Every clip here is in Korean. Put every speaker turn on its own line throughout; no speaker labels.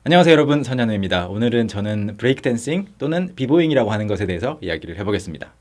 안녕하세요 여러분, 선현우입니다. 오늘은 저는 브레이크 댄싱 또는 비보잉이라고 하는 것에 대해서 이야기를 해보겠습니다.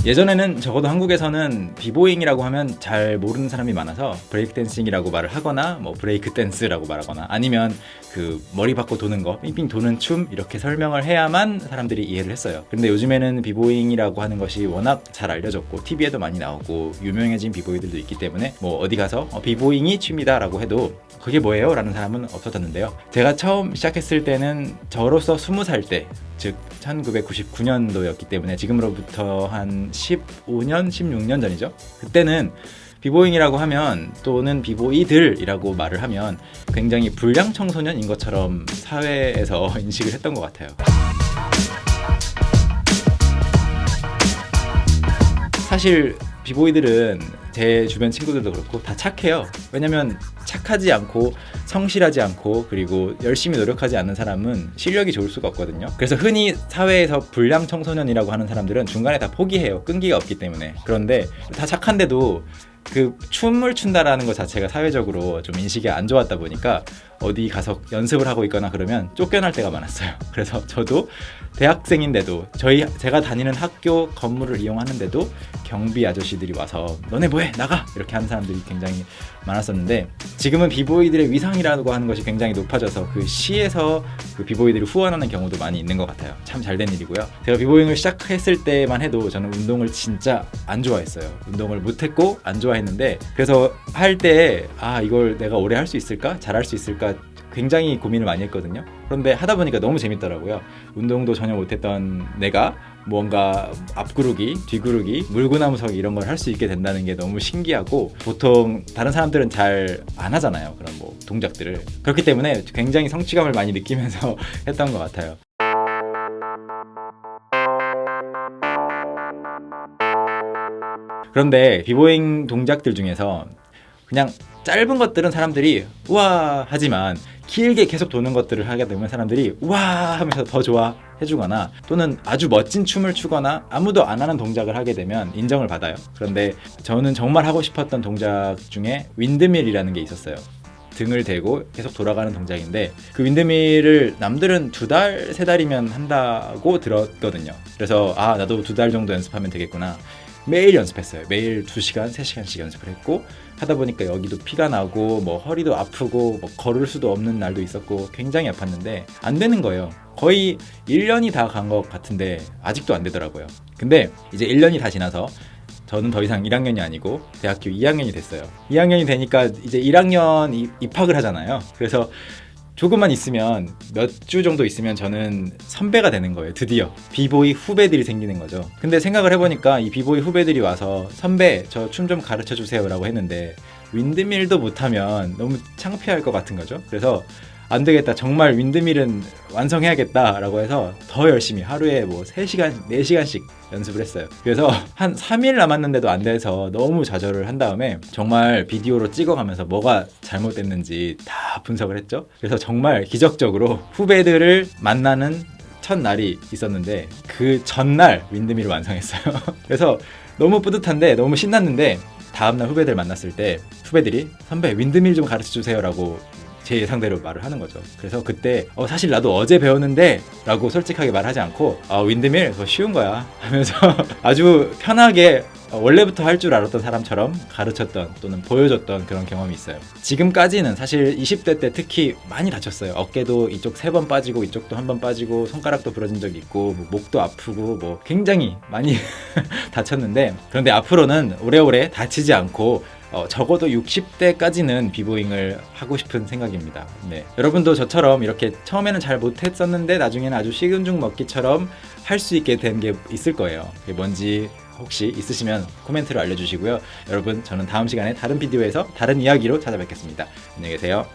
예전에는 적어도 한국에서는 비보잉이라고 하면 잘 모르는 사람이 많아서 브레이크 댄싱이라고 말을 하거나 뭐 브레이크 댄스라고 말하거나 아니면 그 머리 받고 도는 거, 삥삥 도는 춤 이렇게 설명을 해야만 사람들이 이해를 했어요. 근데 요즘에는 비보잉이라고 하는 것이 워낙 잘 알려졌고 TV에도 많이 나오고 유명해진 비보이들도 있기 때문에 뭐 어디 가서 비보잉이 춤이다 라고 해도 그게 뭐예요? 라는 사람은 없었었는데요. 제가 처음 시작했을 때는 저로서 20살 때, 즉 1999년도였기 때문에 지금으로부터 한 15년, 16년 전이죠. 그때는 비보잉이라고 하면 또는 비보이들이라고 말을 하면 굉장히 불량 청소년인 것처럼 사회에서 인식을 했던 것 같아요. 사실 비보이들은 제 주변 친구들도 그렇고 다 착해요. 왜냐면 착하지 않고 성실하지 않고 그리고 열심히 노력하지 않는 사람은 실력이 좋을 수가 없거든요. 그래서 흔히 사회에서 불량 청소년이라고 하는 사람들은 중간에 다 포기해요. 끈기가 없기 때문에. 그런데 다 착한데도 그 춤을 춘다라는 것 자체가 사회적으로 좀 인식이 안 좋았다 보니까 어디 가서 연습을 하고 있거나 그러면 쫓겨날 때가 많았어요. 그래서 저도 대학생인데도 제가 다니는 학교 건물을 이용하는데도 경비 아저씨들이 와서 너네 뭐해? 나가! 이렇게 하는 사람들이 굉장히 많았었는데 지금은 비보이들의 위상이라고 하는 것이 굉장히 높아져서 그 시에서 그 비보이들이 후원하는 경우도 많이 있는 것 같아요. 참 잘된 일이고요. 제가 비보잉을 시작했을 때만 해도 저는 운동을 진짜 안 좋아했어요. 운동을 못했고 안 좋아했는데 그래서 할 때 이걸 내가 오래 할 수 있을까? 잘할 수 있을까? 굉장히 고민을 많이 했거든요. 그런데 하다 보니까 너무 재밌더라고요. 운동도 전혀 못했던 내가 뭔가 앞구르기, 뒤구르기, 물구나무서기 이런 걸 할 수 있게 된다는 게 너무 신기하고 보통 다른 사람들은 잘 안 하잖아요. 그런 뭐 동작들을. 그렇기 때문에 굉장히 성취감을 많이 느끼면서 했던 것 같아요. 그런데 비보잉 동작들 중에서 그냥 짧은 것들은 사람들이 우와 하지만 길게 계속 도는 것들을 하게 되면 사람들이 우와 하면서 더 좋아해주거나 또는 아주 멋진 춤을 추거나 아무도 안 하는 동작을 하게 되면 인정을 받아요. 그런데 저는 정말 하고 싶었던 동작 중에 윈드밀이라는 게 있었어요. 등을 대고 계속 돌아가는 동작인데 그 윈드밀을 남들은 2달, 3달이면 한다고 들었거든요. 그래서 나도 2달 정도 연습하면 되겠구나. 매일 연습했어요. 매일 2시간, 3시간씩 연습을 했고 하다 보니까 여기도 피가 나고 뭐 허리도 아프고 뭐 걸을 수도 없는 날도 있었고 굉장히 아팠는데 안 되는 거예요. 거의 1년이 다 간 것 같은데 아직도 안 되더라고요. 근데 이제 1년이 다 지나서 저는 더 이상 1학년이 아니고 대학교 2학년이 됐어요. 2학년이 되니까 이제 1학년 입학을 하잖아요. 그래서 조금만 있으면 몇 주 정도 있으면 저는 선배가 되는 거예요. 드디어 비보이 후배들이 생기는 거죠. 근데 생각을 해보니까 이 비보이 후배들이 와서 선배 저 춤 좀 가르쳐 주세요 라고 했는데 윈드밀도 못하면 너무 창피할 것 같은 거죠. 그래서 안 되겠다, 정말 윈드밀은 완성해야겠다 라고 해서 더 열심히 하루에 뭐 3시간, 4시간씩 연습을 했어요. 그래서 한 3일 남았는데도 안 돼서 너무 좌절을 한 다음에 정말 비디오로 찍어가면서 뭐가 잘못됐는지 다 분석을 했죠. 그래서 정말 기적적으로 후배들을 만나는 첫날이 있었는데 그 전날 윈드밀을 완성했어요. 그래서 너무 뿌듯한데 너무 신났는데 다음날 후배들 만났을 때 후배들이 선배 윈드밀 좀 가르쳐주세요 라고 제 예상대로 말을 하는 거죠. 그래서 그때 사실 나도 어제 배웠는데 라고 솔직하게 말하지 않고 윈드밀 그거 쉬운 거야 하면서 아주 편하게 원래부터 할 줄 알았던 사람처럼 가르쳤던 또는 보여줬던 그런 경험이 있어요. 지금까지는 사실 20대 때 특히 많이 다쳤어요. 어깨도 이쪽 3번 빠지고 이쪽도 1번 빠지고 손가락도 부러진 적이 있고 목도 아프고 뭐 굉장히 많이 다쳤는데 그런데 앞으로는 오래오래 다치지 않고 적어도 60대까지는 비보잉을 하고 싶은 생각입니다. 네. 여러분도 저처럼 이렇게 처음에는 잘 못했었는데 나중에는 아주 식은 죽 먹기처럼 할 수 있게 된 게 있을 거예요. 그게 뭔지 혹시 있으시면 코멘트로 알려주시고요. 여러분 저는 다음 시간에 다른 비디오에서 다른 이야기로 찾아뵙겠습니다. 안녕히 계세요.